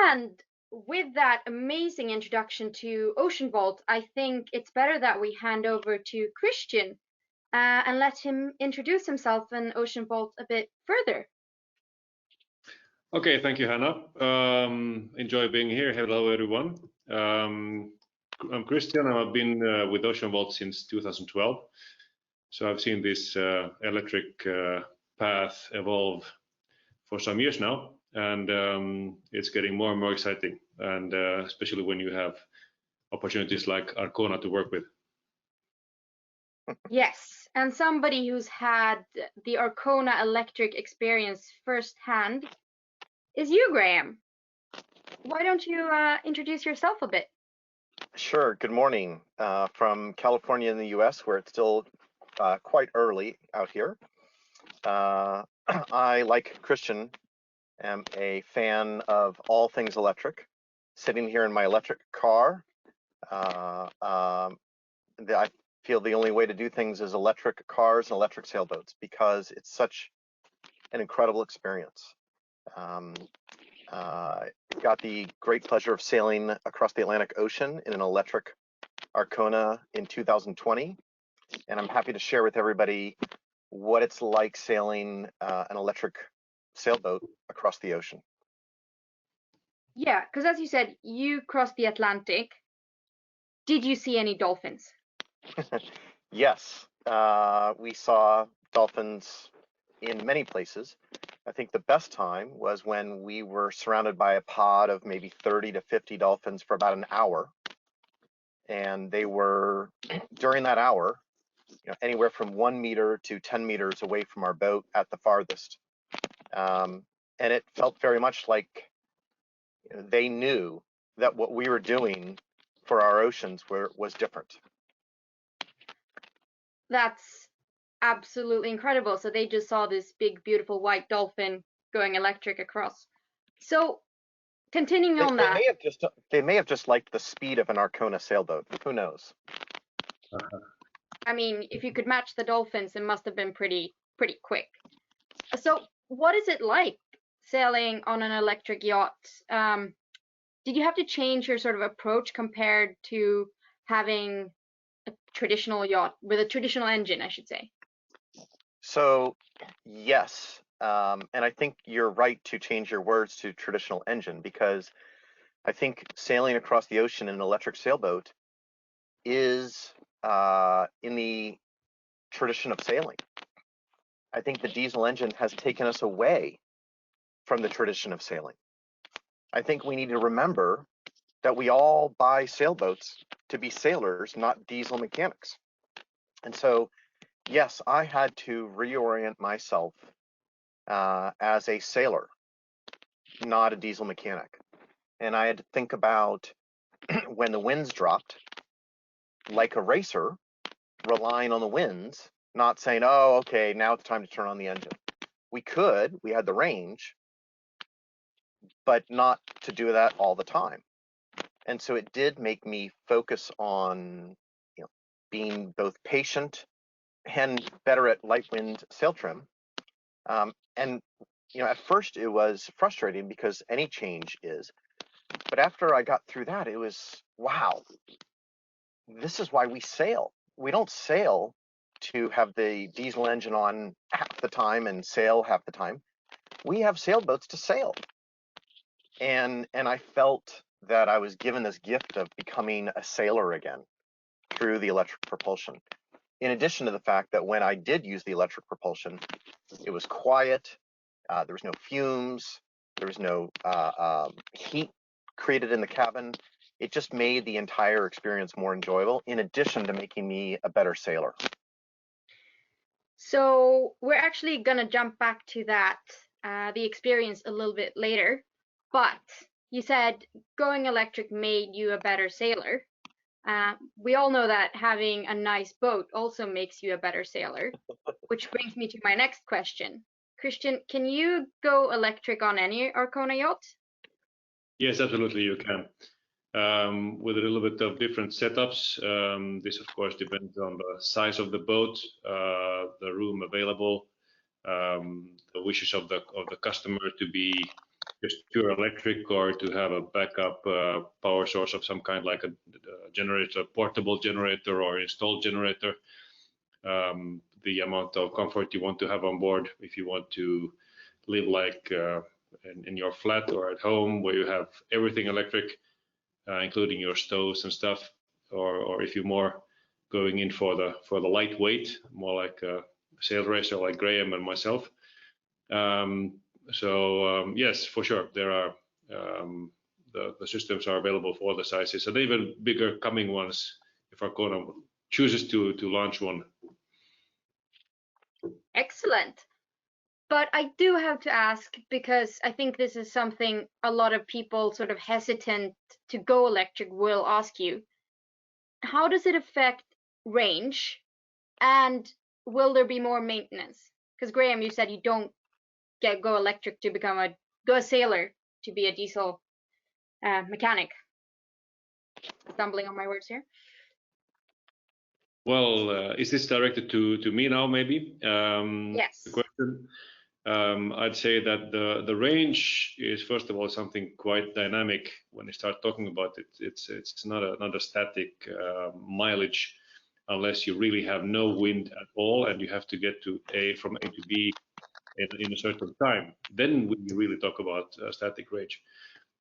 And with that amazing introduction to Oceanvolt, I think it's better that we hand over to Christian and let him introduce himself and Oceanvolt a bit further. Okay, thank you, Hanna. Enjoy being here. Hello, everyone. I'm Christian. I've been with Oceanvolt since 2012. So I've seen this electric path evolve for some years now, and it's getting more and more exciting, and especially when you have opportunities like Arcona to work with. Yes, and somebody who's had the Arcona electric experience firsthand is you, Graham. Why don't you introduce yourself a bit? Sure. Good morning from California in the US, where it's still quite early out here. I, like Christian, am a fan of all things electric. Sitting here in my electric car, I feel the only way to do things is electric cars and electric sailboats because it's such an incredible experience. Got the great pleasure of sailing across the Atlantic Ocean in an electric Arcona in 2020, and I'm happy to share with everybody what it's like sailing an electric sailboat across the ocean. Yeah, because as you said, you crossed the Atlantic. Did you see any dolphins? Yes, we saw dolphins in many places. I think the best time was when we were surrounded by a pod of maybe 30 to 50 dolphins for about an hour. And they were, during that hour, anywhere from 1 meter to 10 meters away from our boat at the farthest. And it felt very much like they knew that what we were doing for our oceans was different. That's absolutely incredible. So they just saw this big, beautiful white dolphin going electric across. So continuing on that. They may have just liked the speed of an Arcona sailboat. Who knows? I mean, if you could match the dolphins, it must have been pretty quick. So what is it like sailing on an electric yacht? Did you have to change your sort of approach compared to having a traditional yacht with a traditional engine, I should say? So yes, and I think you're right to change your words to traditional engine, because I think sailing across the ocean in an electric sailboat is in the tradition of sailing. I think the diesel engine has taken us away from the tradition of sailing. I think we need to remember that we all buy sailboats to be sailors, not diesel mechanics. And so, yes, I had to reorient myself as a sailor, not a diesel mechanic. And I had to think about when the winds dropped, like a racer, relying on the winds, not saying, oh, okay, now it's time to turn on the engine. We had the range, but not to do that all the time. And so it did make me focus on being both patient and better at light wind sail trim. And at first it was frustrating because any change is, but after I got through that, it was, wow, this is why we sail. We don't sail to have the diesel engine on half the time and sail half the time. We have sailboats to sail. And I felt that I was given this gift of becoming a sailor again through the electric propulsion. In addition to the fact that when I did use the electric propulsion, it was quiet, there was no fumes, there was no heat created in the cabin. It just made the entire experience more enjoyable, in addition to making me a better sailor. So we're actually going to jump back to that, the experience a little bit later. But you said going electric made you a better sailor. We all know that having a nice boat also makes you a better sailor, which brings me to my next question. Christian, can you go electric on any Arcona yacht? Yes, absolutely, you can. With a little bit of different setups. This, of course, depends on the size of the boat, the room available, the wishes of the customer to be just pure electric, or to have a backup power source of some kind, like a generator, portable generator or installed generator. The amount of comfort you want to have on board, if you want to live like in your flat or at home where you have everything electric, including your stoves and stuff, or if you're more going in for the lightweight, more like a sail racer like Graham and myself. Yes, for sure, there are the systems are available for all the sizes, and even bigger coming ones if Arcona chooses to launch one. Excellent. But I do have to ask, because I think this is something a lot of people sort of hesitant to go electric will ask you. How does it affect range, and will there be more maintenance? Because Graham, you said you don't go electric to become a sailor, to be a diesel mechanic. Stumbling on my words here. Well, is this directed to me now, maybe? Yes. The question. I'd say that the range is, first of all, something quite dynamic. When you start talking about it, it's not a static mileage, unless you really have no wind at all and you have to get from A to B in a certain time. Then we really talk about static range.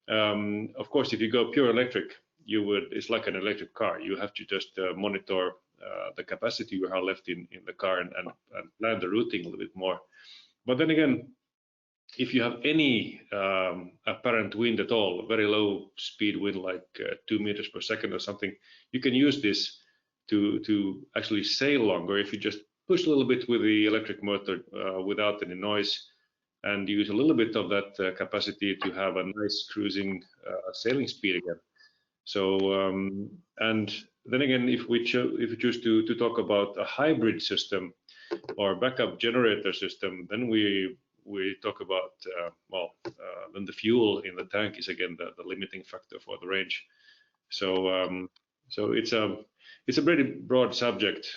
Of course, if you go pure electric, it's like an electric car. You have to just monitor the capacity you have left in the car and plan the routing a little bit more. But then again, if you have any apparent wind at all, very low speed wind, like 2 meters per second or something, you can use this to actually sail longer if you just push a little bit with the electric motor without any noise, and use a little bit of that capacity to have a nice cruising sailing speed again. So, and then again, if we choose to talk about a hybrid system or backup generator system, then we talk about then the fuel in the tank is again the limiting factor for the range. So so it's a pretty broad subject,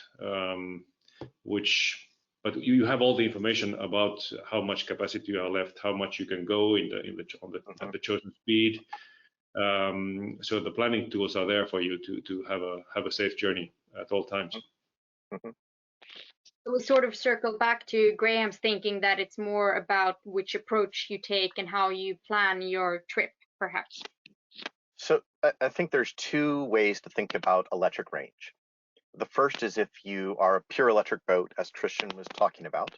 but you have all the information about how much capacity you have left, how much you can go at the chosen speed. So the planning tools are there for you to have a safe journey at all times. Mm-hmm. We sort of circle back to Graham's thinking that it's more about which approach you take and how you plan your trip, perhaps. So I think there's two ways to think about electric range. The first is if you are a pure electric boat, as Christian was talking about,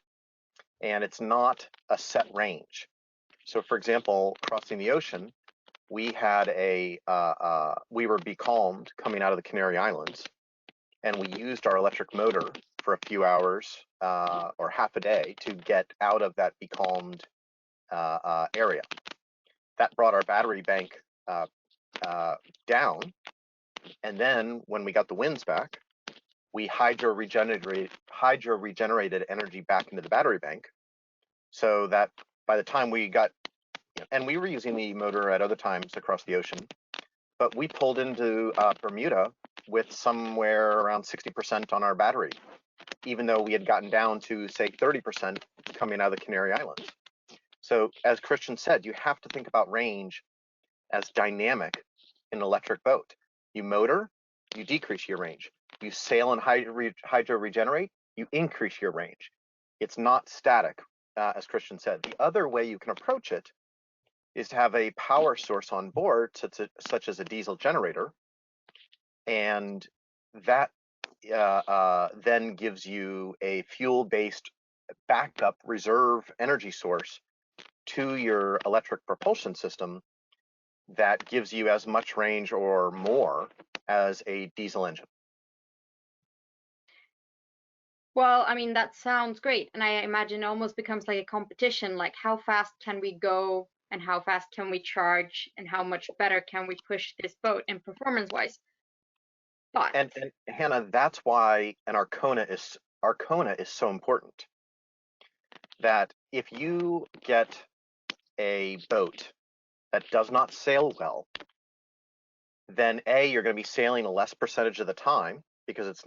and it's not a set range. So for example, crossing the ocean, we had we were becalmed coming out of the Canary Islands, and we used our electric motor for a few hours or half a day to get out of that becalmed area. That brought our battery bank down, and then when we got the winds back, we hydro regenerated energy back into the battery bank, so that by the time we got, and we were using the motor at other times across the ocean, but we pulled into Bermuda with somewhere around 60% on our battery, even though we had gotten down to, say, 30% coming out of the Canary Islands. So as Christian said, you have to think about range as dynamic in an electric boat. You motor, you decrease your range. You sail and hydro regenerate, you increase your range. It's not static, as Christian said. The other way you can approach it is to have a power source on board, such as a diesel generator, and that then gives you a fuel-based backup reserve energy source to your electric propulsion system that gives you as much range or more as a diesel engine. Well, I mean, that sounds great. And I imagine it almost becomes like a competition, like how fast can we go and how fast can we charge and how much better can we push this boat in performance-wise. But and Hanna, that's why an Arcona is so important. That if you get a boat that does not sail well, then A, you're going to be sailing a less percentage of the time because it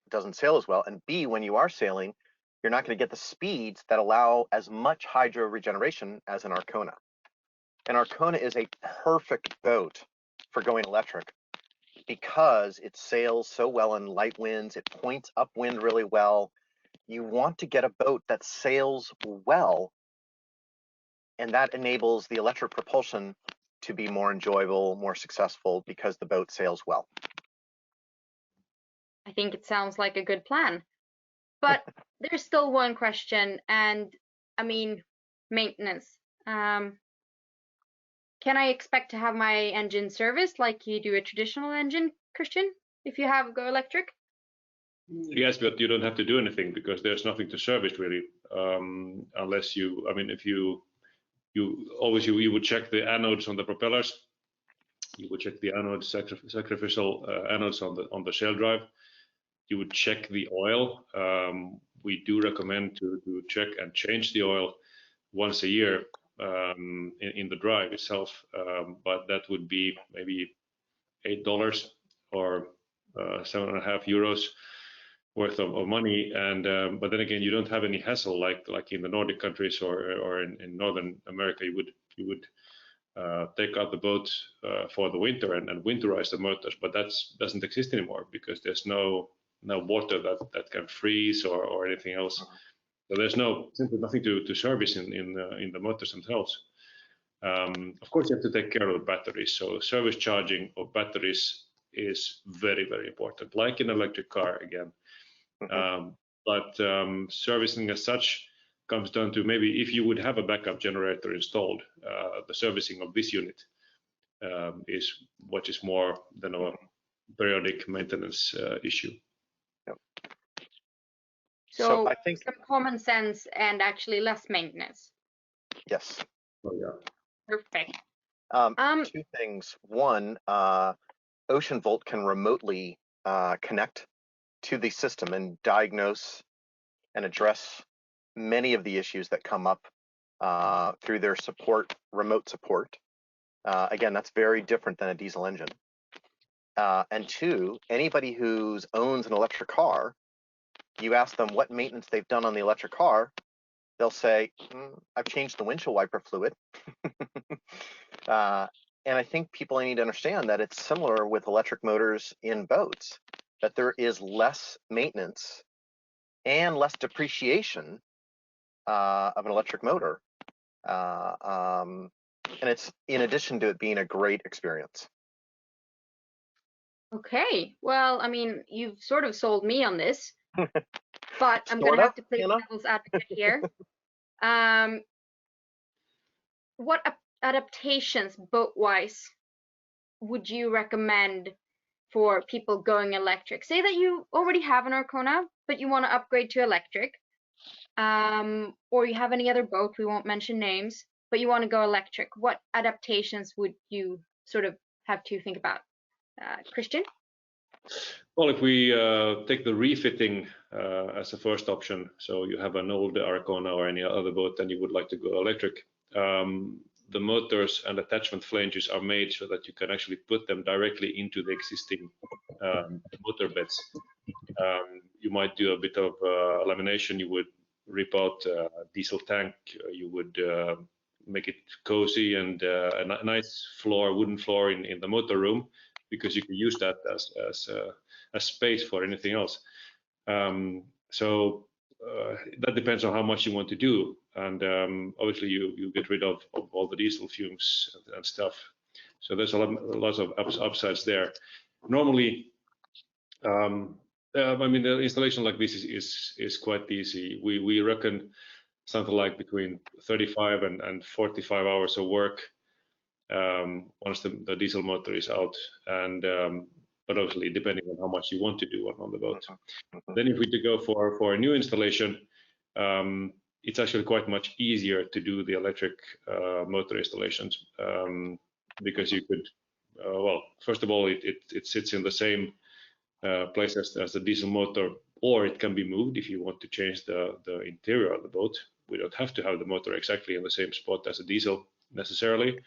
doesn't sail as well, and B, when you are sailing, you're not going to get the speeds that allow as much hydro regeneration as an Arcona. And Arcona is a perfect boat for going electric because it sails so well in light winds. It points upwind really well. You want to get a boat that sails well, and that enables the electric propulsion to be more enjoyable, more successful because the boat sails well. I think it sounds like a good plan. But there's still one question, and I mean, maintenance. Can I expect to have my engine serviced like you do a traditional engine, Christian, if you have go electric? Yes, but you don't have to do anything because there's nothing to service really, unless you, I mean, if you always you would check the anodes on the propellers. You would check the anodes, sacrificial anodes on the shell drive. You would check the oil. We do recommend to check and change the oil once a year in the drive itself, but that would be maybe $8 or 7.5 euros worth of money. And but then again, you don't have any hassle like in the Nordic countries or in Northern America. You would take out the boat for the winter and winterize the motors, but that doesn't exist anymore because there's no water that can freeze or anything else. So there's simply nothing to service in the motors themselves. Of course, you have to take care of the batteries. So service charging of batteries is very, very important, like in an electric car again. But servicing as such comes down to maybe if you would have a backup generator installed, the servicing of this unit is what is more than a periodic maintenance issue. Yep. So I think some common sense and actually less maintenance. yes. Oh, yeah. Perfect. Two things. One, Oceanvolt can remotely connect to the system and diagnose and address many of the issues that come up through their remote support. Again, that's very different than a diesel engine. And two, anybody who owns an electric car, you ask them what maintenance they've done on the electric car, they'll say, I've changed the windshield wiper fluid. And I think people need to understand that it's similar with electric motors in boats, that there is less maintenance and less depreciation of an electric motor. And it's in addition to it being a great experience. Okay, well, I mean, you've sort of sold me on this, but I'm going to have to play devil's advocate here. What adaptations boat-wise would you recommend for people going electric? Say that you already have an Arcona, but you want to upgrade to electric, or you have any other boat, we won't mention names, but you want to go electric. What adaptations would you sort of have to think about? Christian? Well, if we take the refitting as a first option, so you have an old Arcona or any other boat and you would like to go electric, the motors and attachment flanges are made so that you can actually put them directly into the existing motor beds. You might do a bit of lamination. You would rip out a diesel tank. You would make it cozy and a nice floor, wooden floor in the motor room, because you can use that as a space for anything else. So that depends on how much you want to do, and obviously you get rid of all the diesel fumes and stuff. So there's lots of upsides there. Normally, I mean, the installation like this is quite easy. We reckon something like between 35 and 45 hours of work once the diesel motor is out, and but obviously depending on how much you want to do on the boat. Then if we to go for a new installation, it's actually quite much easier to do the electric motor installations, because you could, well, first of all, it sits in the same place as the diesel motor, or it can be moved if you want to change the interior of the boat. We don't have to have the motor exactly in the same spot as a diesel necessarily.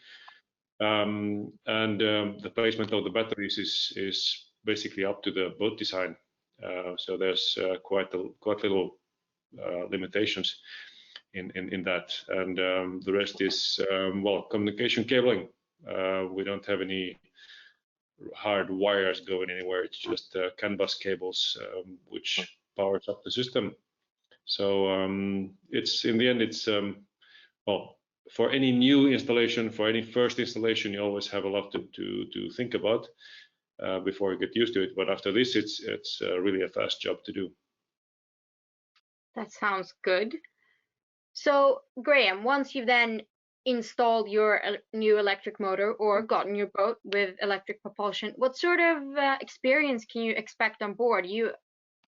The placement of the batteries is basically up to the boat design. So there's quite little limitations in that, and the rest is well, communication cabling. We don't have any hard wires going anywhere. It's just CAN bus cables which powers up the system. So it's in the end, it's well, for any new installation, for any first installation, you always have a lot to think about before you get used to it. But after this, it's really a fast job to do. That sounds good. So Graham, once you've then installed your new electric motor or gotten your boat with electric propulsion, what sort of experience can you expect on board? You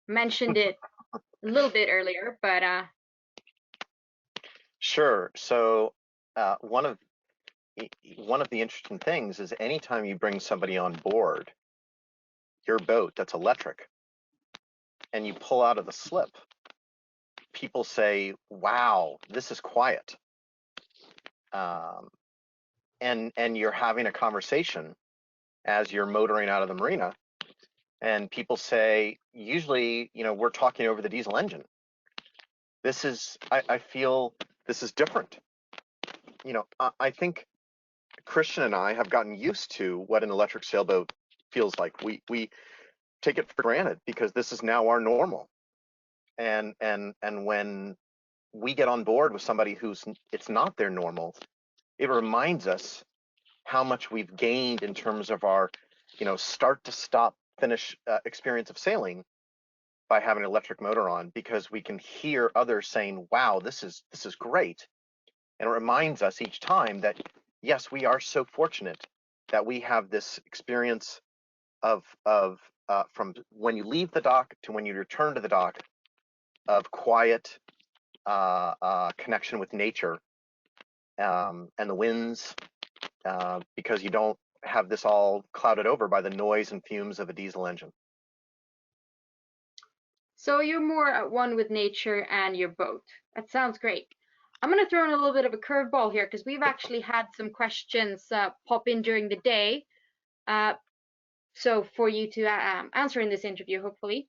mentioned it a little bit earlier, but Sure. So one of the interesting things is anytime you bring somebody on board your boat that's electric and you pull out of the slip, people say, wow, this is quiet. And you're having a conversation as you're motoring out of the marina, and people say, usually, you know, we're talking over the diesel engine. This is, I feel this is different. You know, I think Christian and I have gotten used to what an electric sailboat feels like. We take it for granted because this is now our normal. And when we get on board with somebody who's it's not their normal, it reminds us how much we've gained in terms of our, you know, start to stop finish experience of sailing by having an electric motor on, because we can hear others saying, wow, this is great. And it reminds us each time that yes, we are so fortunate that we have this experience of from when you leave the dock to when you return to the dock, of quiet connection with nature and the winds, because you don't have this all clouded over by the noise and fumes of a diesel engine. so you're more at one with nature and your boat. That sounds great. I'm going to throw in a little bit of a curveball here because we've actually had some questions pop in during the day. So for you to answer in this interview, hopefully.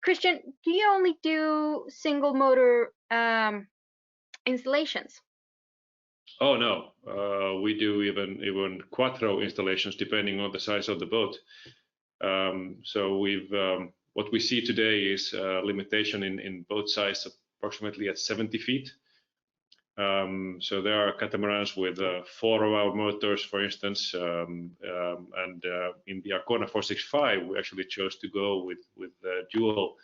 Christian, do you only do single motor installations? Oh no, we do even quattro installations depending on the size of the boat. So we've what we see today is a limitation in boat size approximately at 70 feet. So there are catamarans with 4 of our motors, for instance, and in the Arcona 465 we actually chose to go with dual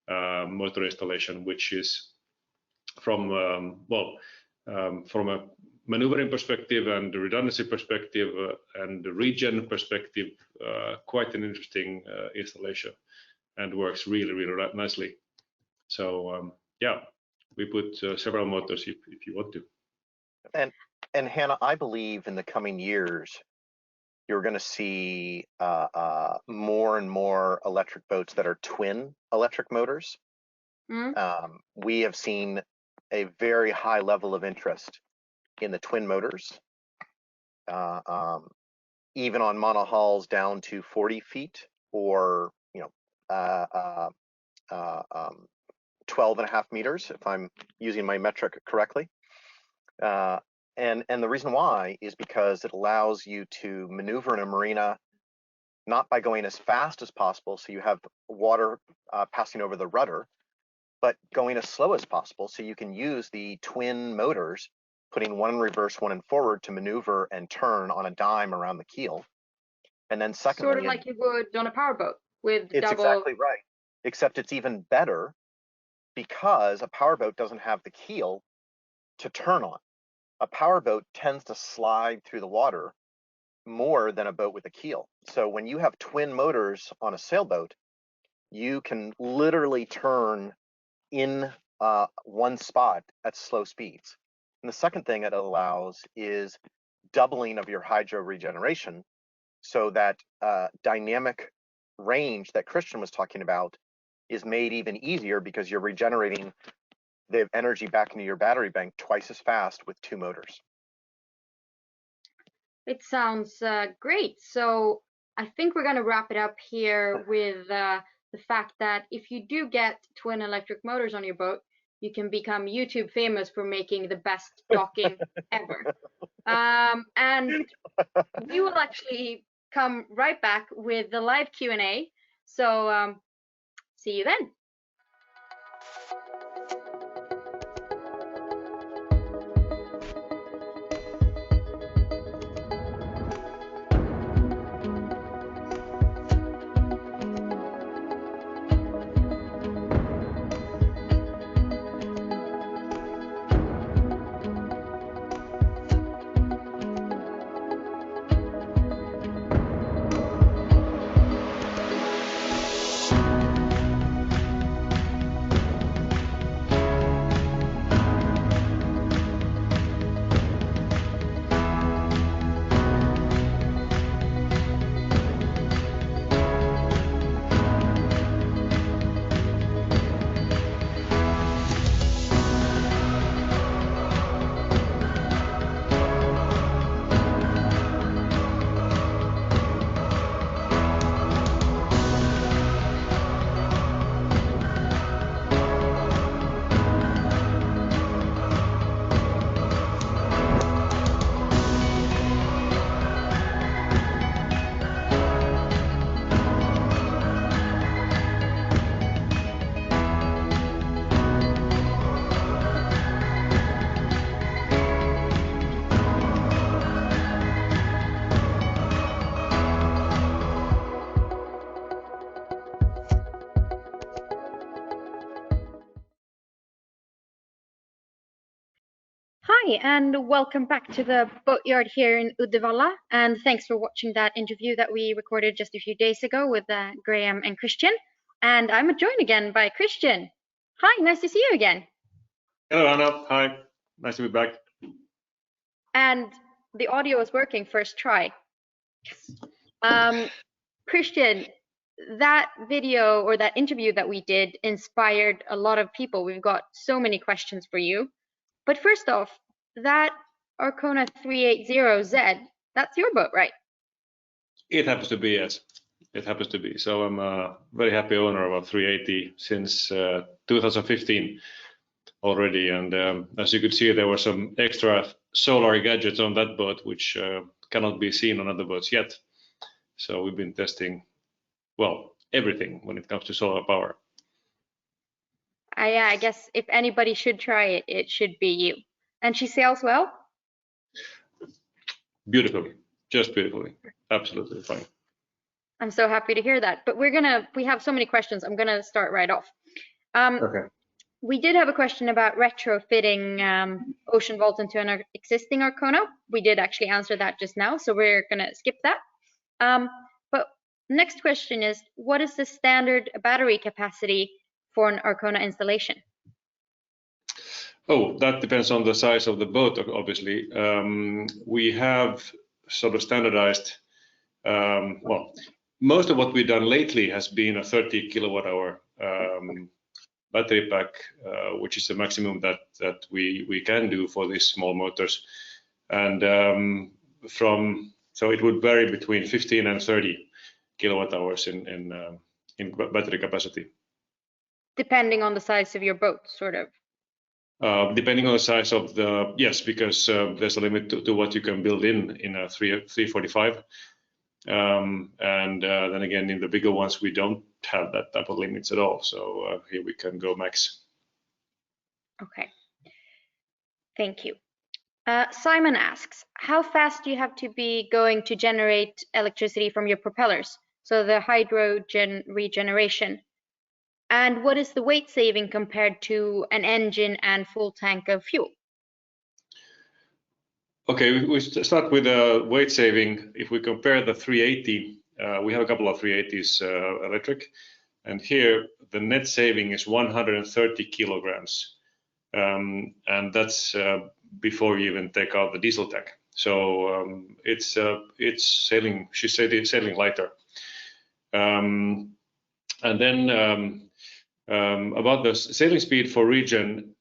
motor installation, which is from from a maneuvering perspective and redundancy perspective and the regen perspective, quite an interesting installation, and works really nicely. So yeah, we put several motors if you want to. And Hanna, I believe in the coming years you're going to see more and more electric boats that are twin electric motors. We have seen a very high level of interest in the twin motors, even on monohulls down to 40 feet or 12.5 meters, if I'm using my metric correctly. And the reason why is because it allows you to maneuver in a marina not by going as fast as possible, so you have water passing over the rudder, but going as slow as possible, so you can use the twin motors, putting one in reverse, one in forward, to maneuver and turn on a dime around the keel. And then secondly, sort of like you would on a powerboat with it's double. exactly right, except it's even better because a powerboat doesn't have the keel to turn on. A powerboat tends to slide through the water more than a boat with a keel. So when you have twin motors on a sailboat, you can literally turn in one spot at slow speeds. And the second thing it allows is doubling of your hydro regeneration, so that dynamic range that Christian was talking about is made even easier because you're regenerating the energy back into your battery bank twice as fast with 2 motors. It sounds great. So I think we're going to wrap it up here with the fact that if you do get twin electric motors on your boat, you can become YouTube famous for making the best docking ever. And we will actually come right back with the live Q&A. So see you then. Hi, and welcome back to the boatyard here in Uddevalla. And thanks for watching that interview that we recorded just a few days ago with Graham and Christian. And I'm joined again by Christian. Hi, nice to see you again. Hello, Hanna. Hi, nice to be back. And the audio is working first try. Yes. Christian, that video or that interview that we did inspired a lot of people. We've got so many questions for you. But first off, that Arcona 380Z, that's your boat, right? It happens to be, yes. It happens to be. So I'm a very happy owner of a 380 since 2015 already. And as you could see, there were some extra solar gadgets on that boat, which cannot be seen on other boats yet. So we've been testing, well, everything when it comes to solar power. I guess if anybody should try it, it should be you. And she sails well? Beautifully, just beautifully, absolutely fine. I'm so happy to hear that. But we have so many questions. I'm gonna start right off. Okay. We did have a question about retrofitting Oceanvolt into an existing Arcona. We did actually answer that just now, so we're gonna skip that. But next question is, what is the standard battery capacity for an Arcona installation? Oh, that depends on the size of the boat, obviously. We have sort of standardized, well, most of what we've done lately has been a 30 kilowatt hour battery pack, which is the maximum that we can do for these small motors. And so it would vary between 15 and 30 kilowatt hours in battery capacity. Depending on the size of your boat, sort of. Depending on the size of the, yes, because there's a limit to what you can build in a 345. And then again, in the bigger ones, we don't have that type of limits at all. So here we can go max. Okay. Thank you. Simon asks, how fast do you have to be going to generate electricity from your propellers? So the hydrogen regeneration. And what is the weight saving compared to an engine and full tank of fuel? Okay, we start with weight saving. If we compare the 380, we have a couple of 380s electric, and here the net saving is 130 kilograms, and that's before you even take out the diesel tank. So it's sailing. She's sailing lighter. And then about the sailing speed for regen,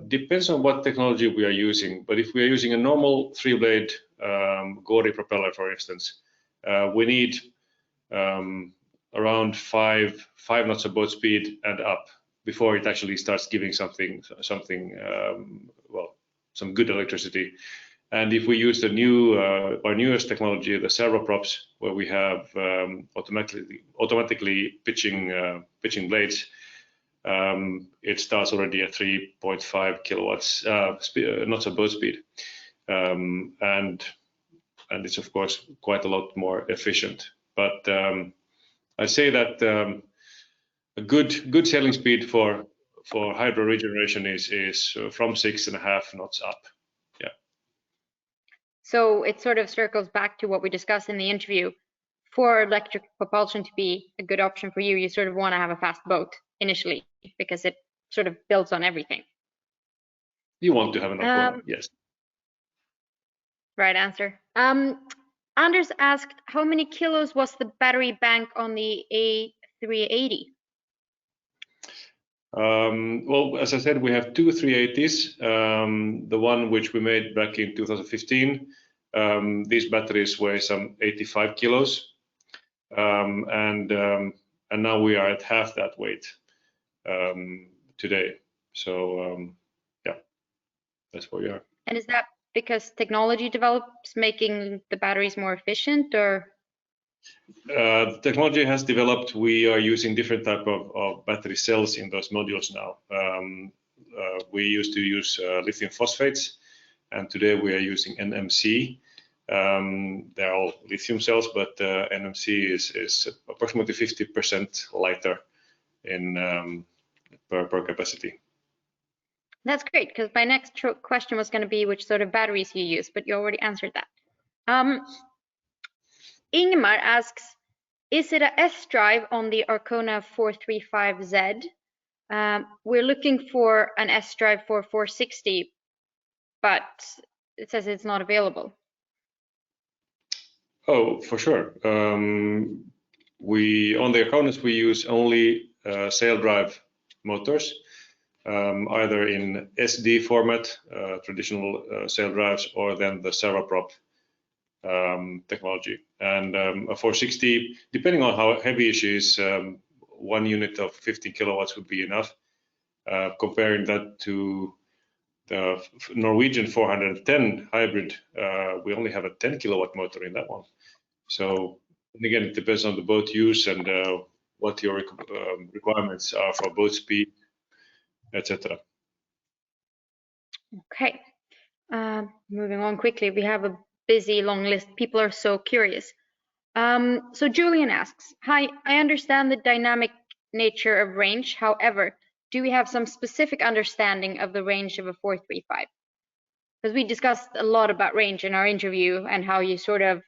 depends on what technology we are using. But if we are using a normal 3-blade Gori propeller, for instance, we need around 5 knots of boat speed and up. before it actually starts giving something well, some good electricity. And if we use the new our newest technology, the servoprops, where we have automatically pitching blades, it starts already at 3.5 kilowatts knots of boat speed, and it's of course quite a lot more efficient. But I say that a good sailing speed for hydro regeneration is from 6.5 knots up. Yeah. So it sort of circles back to what we discussed in the interview. For electric propulsion to be a good option for you, you sort of want to have a fast boat initially because it sort of builds on everything. You want to have an Arcona, yes. Right answer. Anders asked, how many kilos was the battery bank on the A380? Well, as I said, we have two 380s. The one which we made back in 2015, these batteries weigh some 85 kilos, and now we are at half that weight today. So yeah, that's where we are. And is that because technology develops, making the batteries more efficient, or? The technology has developed. We are using different type of battery cells in those modules now. We used to use lithium phosphates, and today we are using NMC. They're all lithium cells, but NMC is approximately 50% lighter in per capacity. That's great, because my next question was going to be which sort of batteries you use, but you already answered that. Ingmar asks, is it a S-drive on the Arcona 435Z? We're looking for an S-drive for 460, but it says it's not available. Oh, for sure. We on the Arconas we use only sail drive motors, either in SD format, traditional sail drives, or then the servoprop technology. And a 460, depending on how heavy it is, one unit of 15 kilowatts would be enough. Comparing that to the Norwegian 410 hybrid, we only have a 10 kilowatt motor in that one. So again, it depends on the boat use and what your requirements are for boat speed, etc. Okay, moving on quickly. We have a busy long list. People are so curious. So Julian asks, hi, I understand the dynamic nature of range. However, do we have some specific understanding of the range of a 435? Because we discussed a lot about range in our interview and how you sort of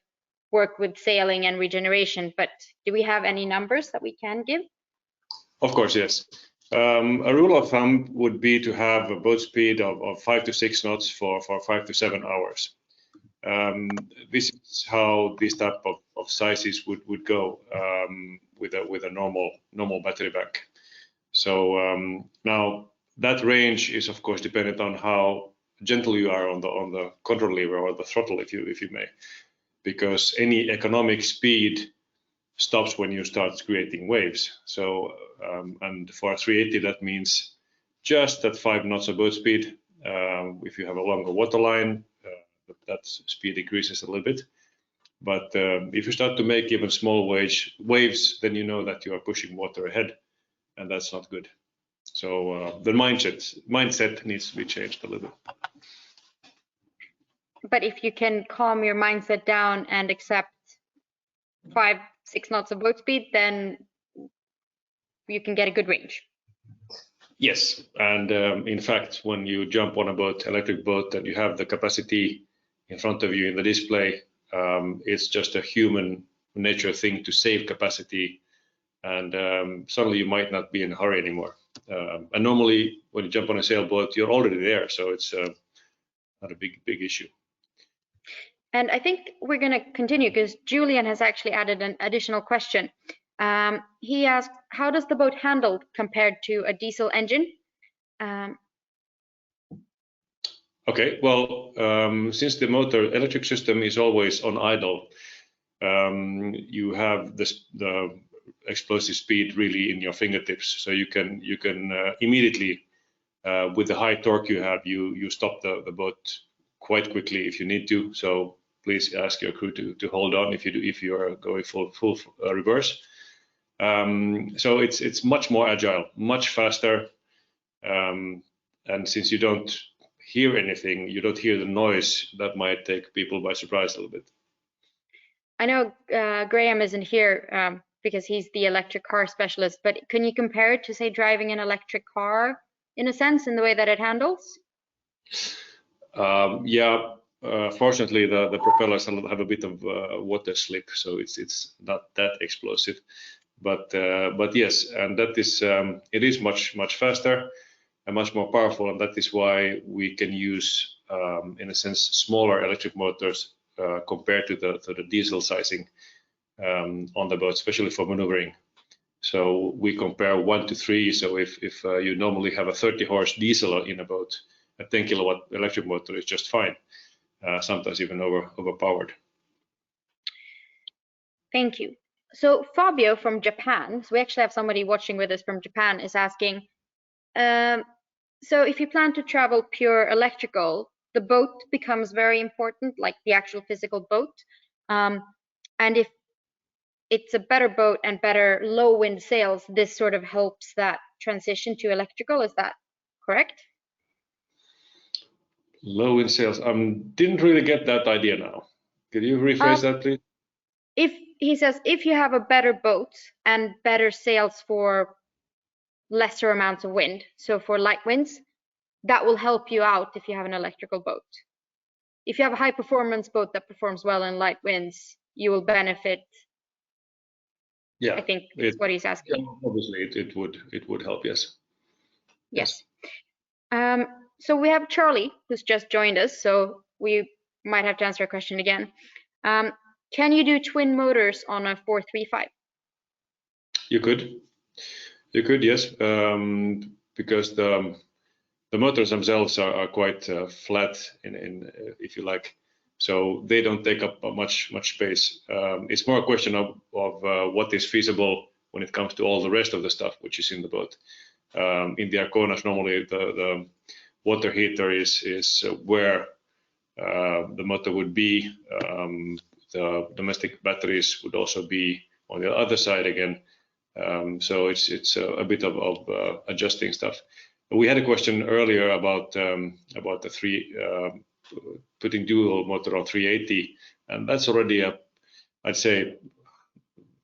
work with sailing and regeneration, but do we have any numbers that we can give? Of course, yes. A rule of thumb would be to have a boat speed of 5 to 6 knots for 5 to 7 hours. This is how this type of sizes would go with a normal battery bank. So now that range is of course dependent on how gentle you are on the control lever or the throttle, if you may, because any economic speed stops when you start creating waves. So and for a 380 that means just at 5 knots of boat speed. If you have a longer water line, that speed decreases a little bit. But if you start to make even small waves, then you know that you are pushing water ahead, and that's not good. So the mindset needs to be changed a little bit. But if you can calm your mindset down and accept 5, 6 knots of boat speed, then you can get a good range. Yes, and in fact, when you jump on a boat, electric boat, and you have the capacity in front of you in the display, it's just a human nature thing to save capacity, and suddenly you might not be in a hurry anymore. And normally, when you jump on a sailboat, you're already there, so it's not a big issue. And I think we're going to continue because Julian has actually added an additional question. He asked, how does the boat handle compared to a diesel engine? Okay, well, since the motor electric system is always on idle, you have the explosive speed really in your fingertips. So you can immediately, with the high torque you have, you stop the boat quite quickly if you need to. So please ask your crew to hold on if you are going full reverse. So it's much more agile, much faster, and since you don't hear anything, you don't hear the noise, that might take people by surprise a little bit. I know Graham isn't here because he's the electric car specialist, but can you compare it to, say, driving an electric car in a sense, in the way that it handles? Yeah, fortunately the propellers have a bit of water slip, so it's not that explosive. But yes, and that is it is much faster and much more powerful, and that is why we can use, in a sense, smaller electric motors compared to the diesel sizing on the boat, especially for maneuvering. So we compare 1 to 3. So if you normally have a 30 horse diesel in a boat, a 10 kilowatt electric motor is just fine. Sometimes even overpowered. Thank you. So Fabio from Japan, so we actually have somebody watching with us from Japan, is asking, so if you plan to travel pure electrical, the boat becomes very important, like the actual physical boat. And if it's a better boat and better low wind sails, this sort of helps that transition to electrical. Is that correct? Low wind sails. Didn't really get that idea now. Could you rephrase that, please? If he says if you have a better boat and better sails for lesser amounts of wind, so for light winds, that will help you out if you have an electrical boat. If you have a high performance boat that performs well in light winds, you will benefit. Yeah, I think that's what he's asking. Yeah, obviously, it would help. Yes. Yes. So we have Charlie, who's just joined us, so we might have to answer a question again. Can you do twin motors on a 435? You could, yes, because the motors themselves are quite flat, in if you like, so they don't take up much space. It's more a question of what is feasible when it comes to all the rest of the stuff which is in the boat. In the Arconas, normally the water heater is where the motor would be. The domestic batteries would also be on the other side again. So it's a bit of adjusting stuff. We had a question earlier about the putting dual motor on 380, and that's already I'd say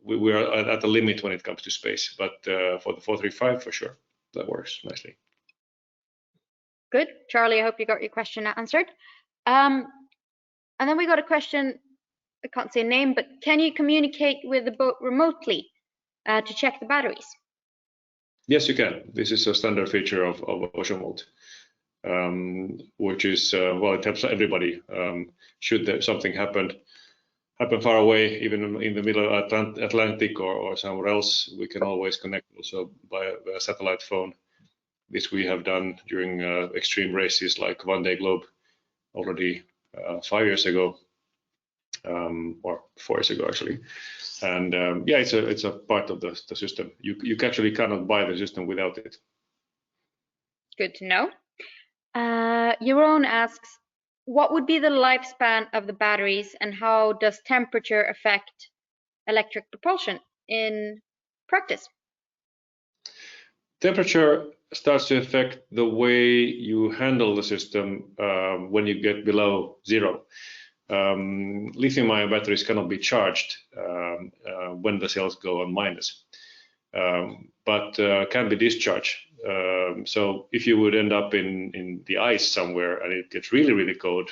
we are at the limit when it comes to space. But for the 435, for sure, that works nicely. Good, Charlie. I hope you got your question answered. And then we got a question. I can't say name, but can you communicate with the boat remotely to check the batteries? Yes, you can. This is a standard feature of Oceanvolt, which is well, it helps everybody. Should something happen far away, even in the middle of Atlantic or somewhere else, we can always connect also by a satellite phone. This we have done during extreme races like One Day Globe already 5 years ago, or 4 years ago actually. And yeah, it's a part of the system. You actually cannot buy the system without it. Good to know. Jeroen asks, what would be the lifespan of the batteries and how does temperature affect electric propulsion in practice? Temperature starts to affect the way you handle the system when you get below zero. Lithium-ion batteries cannot be charged when the cells go on minus, but can be discharged. So if you would end up in the ice somewhere and it gets really cold,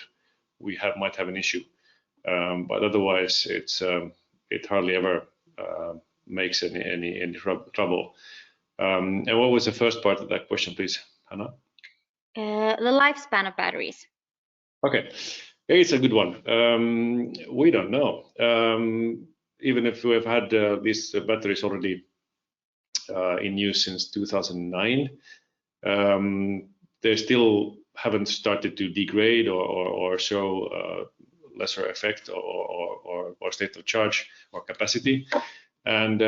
we might have an issue. But otherwise, it hardly ever makes any trouble. And what was the first part of that question, please, Hanna? The lifespan of batteries. Okay. It's a good one. We don't know. Even if we have had these batteries already in use since 2009, they still haven't started to degrade or show lesser effect or state of charge or capacity. And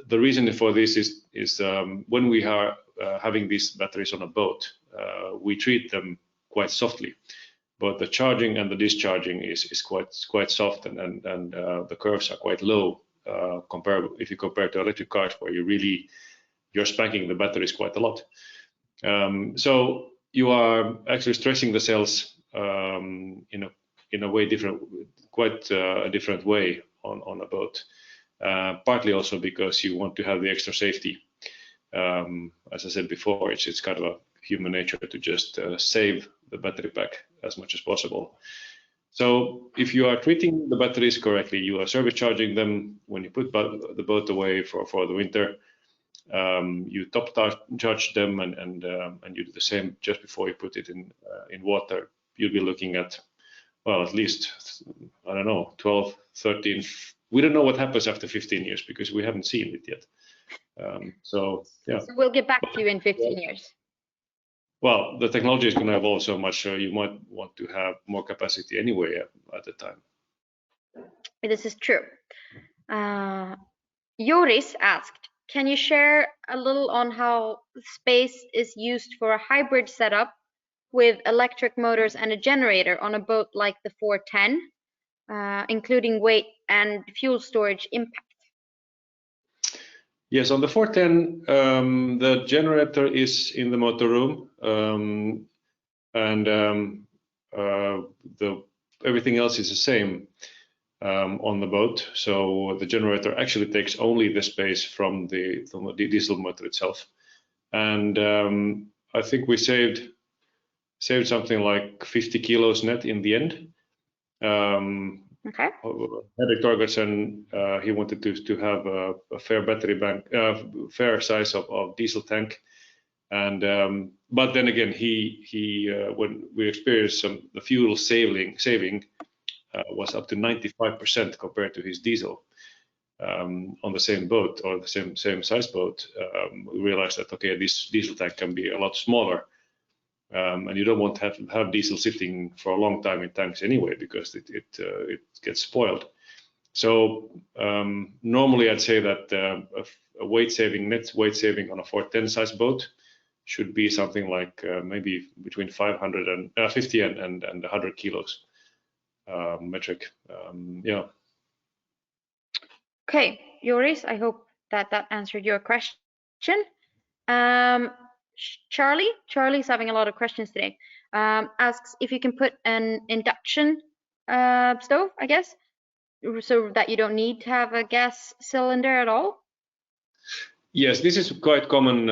the reason for this is when we are having these batteries on a boat, we treat them quite softly, but the charging and the discharging is quite soft, and the curves are quite low if you compare to electric cars, where you're spanking the batteries quite a lot. So you are actually stressing the cells in a way quite a different way on a boat. Partly also because you want to have the extra safety. As I said before, it's kind of a human nature to just save the battery pack as much as possible. So if you are treating the batteries correctly, you are service charging them when you put the boat away for the winter. You top charge them, and you do the same just before you put it in water. You'll be looking at, well, at least, I don't know, 12, 13. We don't know what happens after 15 years because we haven't seen it yet. So yeah. So we'll get back to you in 15 years. Well, the technology is going to evolve so much, so you might want to have more capacity anyway at the time. This is true. Joris asked, can you share a little on how space is used for a hybrid setup with electric motors and a generator on a boat like the 410, including weight and fuel storage impact? Yes, on the 410, the generator is in the motor room, and everything else is the same on the boat. So the generator actually takes only the space from the diesel motor itself, and I think we saved something like 50 kilos net in the end. Okay. Henrik Torgersen, he wanted to have a fair battery bank, fair size of diesel tank, and but then again, he when we experienced the fuel saving was up to 95% compared to his diesel on the same boat or the same size boat. We realized that okay, this diesel tank can be a lot smaller. And you don't want to have diesel sitting for a long time in tanks anyway, because it gets spoiled. So normally I'd say that a net weight saving on a 410 size boat should be something like maybe between 550 and 100 kilos metric. Yeah. Okay, Joris, I hope that answered your question. Charlie's having a lot of questions today. Asks if you can put an induction stove, I guess, so that you don't need to have a gas cylinder at all. Yes, this is quite common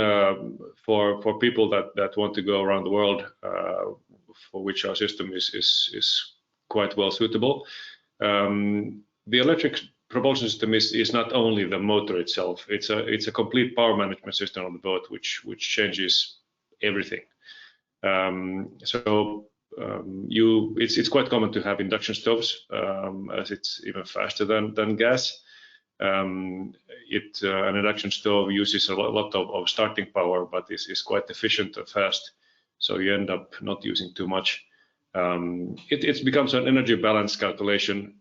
for people that want to go around the world, for which our system is quite well suitable. The electric propulsion system is not only the motor itself; it's a complete power management system on the boat, which changes everything. It's quite common to have induction stoves, as it's even faster than gas. An induction stove uses a lot of starting power, but is quite efficient and fast, so you end up not using too much. It becomes an energy balance calculation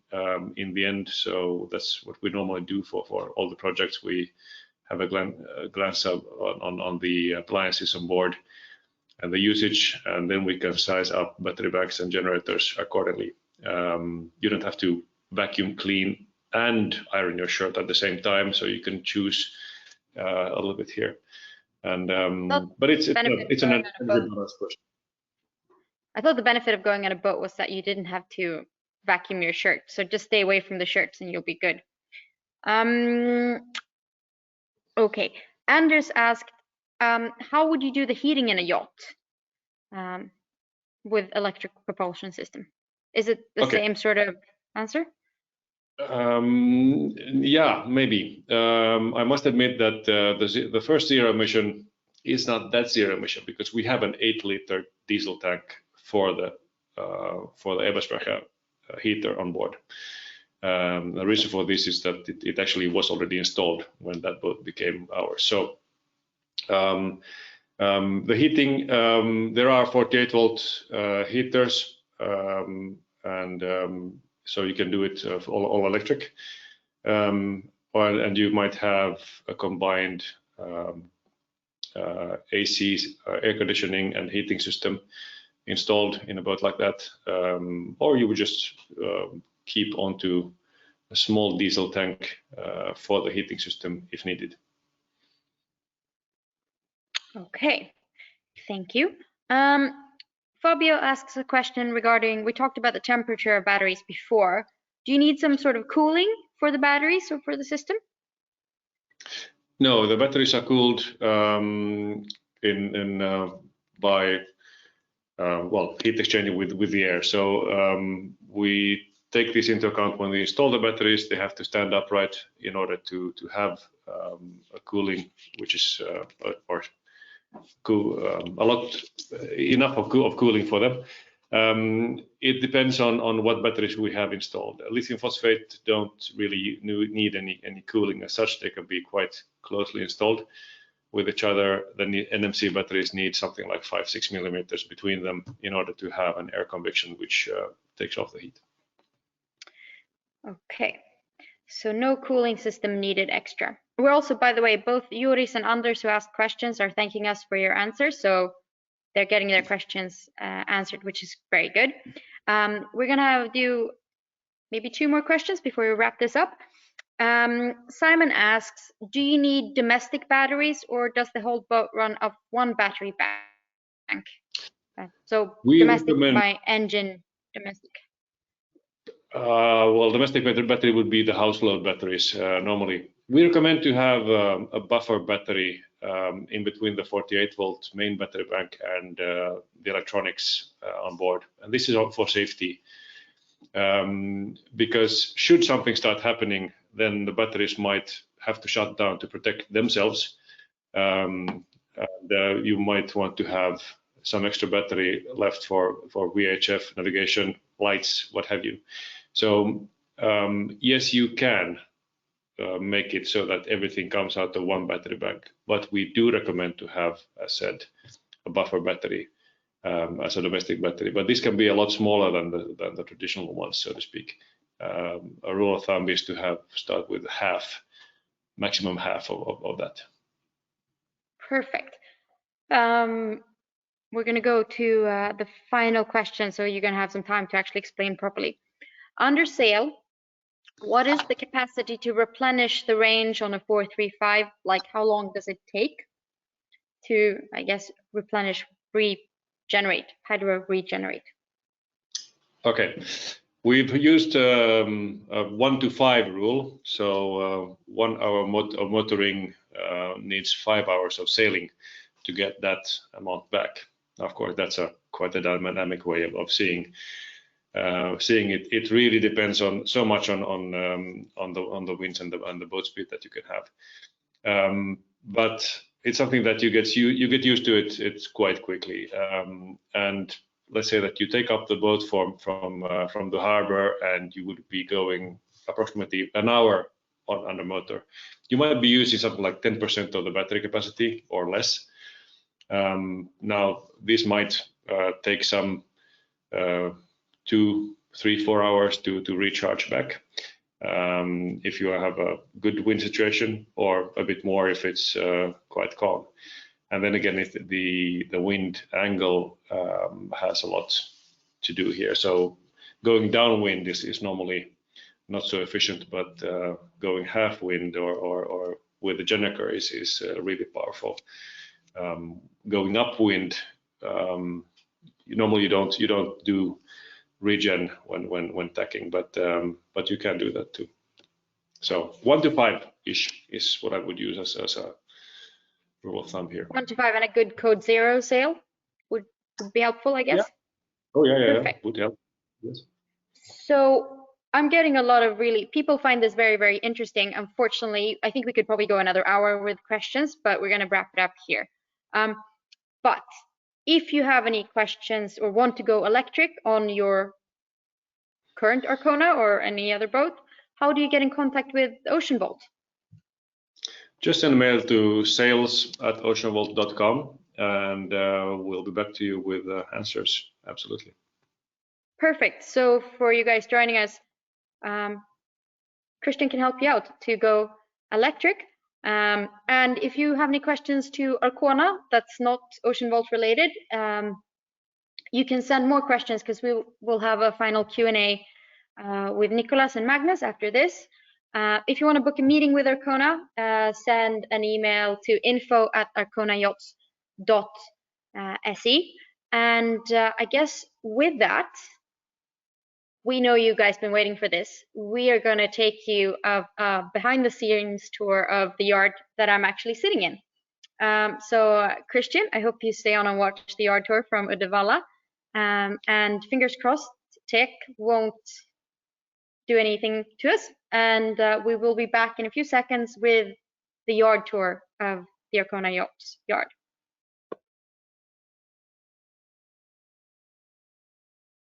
in the end, so that's what we normally do for all the projects. We have a glance on the appliances on board and the usage, and then we can size up battery banks and generators accordingly. You don't have to vacuum clean and iron your shirt at the same time, so you can choose a little bit here. And but it's an energy balance question. I thought the benefit of going on a boat was that you didn't have to vacuum your shirt. So just stay away from the shirts and you'll be good. Okay. Anders asked, how would you do the heating in a yacht with electric propulsion system? Is it the same sort of answer? Yeah, maybe. I must admit that the first zero emission is not that zero emission, because we have an 8-liter diesel tank for the Eberspacher heater on board. The reason for this is that it actually was already installed when that boat became ours. So the heating, there are 48-volt heaters, and so you can do it all electric. and you might have a combined AC, air conditioning and heating system installed in a boat like that, or you would just keep onto a small diesel tank for the heating system if needed. Okay, thank you. Fabio asks a question regarding, we talked about the temperature of batteries before. Do you need some sort of cooling for the batteries or for the system? No, the batteries are cooled by heat exchanging with the air. So we take this into account when we install the batteries. They have to stand upright in order to have a cooling, which is enough of cooling for them. It depends on what batteries we have installed. Lithium phosphate don't really need any cooling as such. They can be quite closely installed with each other. The NMC batteries need something like 5-6 millimeters between them in order to have an air convection which takes off the heat. Okay, so no cooling system needed extra. We're also, by the way, both Juris and Anders who asked questions are thanking us for your answers, so they're getting their questions answered, which is very good. We're gonna do maybe 2 more questions before we wrap this up. Simon asks, do you need domestic batteries or does the whole boat run off one battery bank? So domestic by engine, domestic. Well, domestic battery would be the house load batteries normally. We recommend to have a buffer battery in between the 48-volt main battery bank and the electronics on board. And this is all for safety. Because should something start happening, then the batteries might have to shut down to protect themselves. And you might want to have some extra battery left for VHF, navigation, lights, what have you. So yes, you can make it so that everything comes out of one battery bank, but we do recommend to have, as said, a buffer battery as a domestic battery. But this can be a lot smaller than the traditional ones, so to speak. A rule of thumb is to start with maximum half of that. Perfect. We're going to go to the final question, so you're going to have some time to actually explain properly. Under sail, what is the capacity to replenish the range on a 435? Like, how long does it take to, I guess, replenish, hydro regenerate? Okay, we've used a 1 to 5 rule. So 1 hour of motoring needs 5 hours of sailing to get that amount back. Of course, that's quite a dynamic way of seeing it. It really depends on so much on the winds and the boat speed that you can have. But it's something that you get used to it quite quickly. And let's say that you take up the boat from the harbor and you would be going approximately an hour under motor. You might be using something like 10% of the battery capacity or less. Now this might take some 2, 3, 4 hours to recharge back if you have a good wind situation, or a bit more if it's quite calm. And then again, if the wind angle has a lot to do here. So going downwind is normally not so efficient, but going half wind or with the generator is really powerful. Going upwind, normally you don't do regen when tacking, but you can do that too. So 1 to 5-ish is what I would use as a rule of thumb here. 1 to 5 and a good code 0 sail would be helpful, I guess. Yeah. Oh yeah, Perfect. Would help. Yes. So I'm getting a lot of people find this very, very interesting. Unfortunately, I think we could probably go another hour with questions, but we're going to wrap it up here. But if you have any questions or want to go electric on your current Arcona or any other boat, how do you get in contact with Oceanvolt? Just send a mail to sales@oceanvolt.com and we'll be back to you with answers. Absolutely. Perfect. So for you guys joining us, Christian can help you out to go electric. And if you have any questions to Arcona that's not Oceanvolt related, you can send more questions because we will have a final Q&A with Nicholas and Magnus after this. If you want to book a meeting with Arcona, send an email to info@arconayachts.se. And I guess with that, we know you guys been waiting for this. We are going to take you a behind the scenes tour of the yard that I'm actually sitting in. So Christian, I hope you stay on and watch the yard tour from Uddevalla. And fingers crossed, tech won't do anything to us. And we will be back in a few seconds with the yard tour of the Arcona Yachts yard.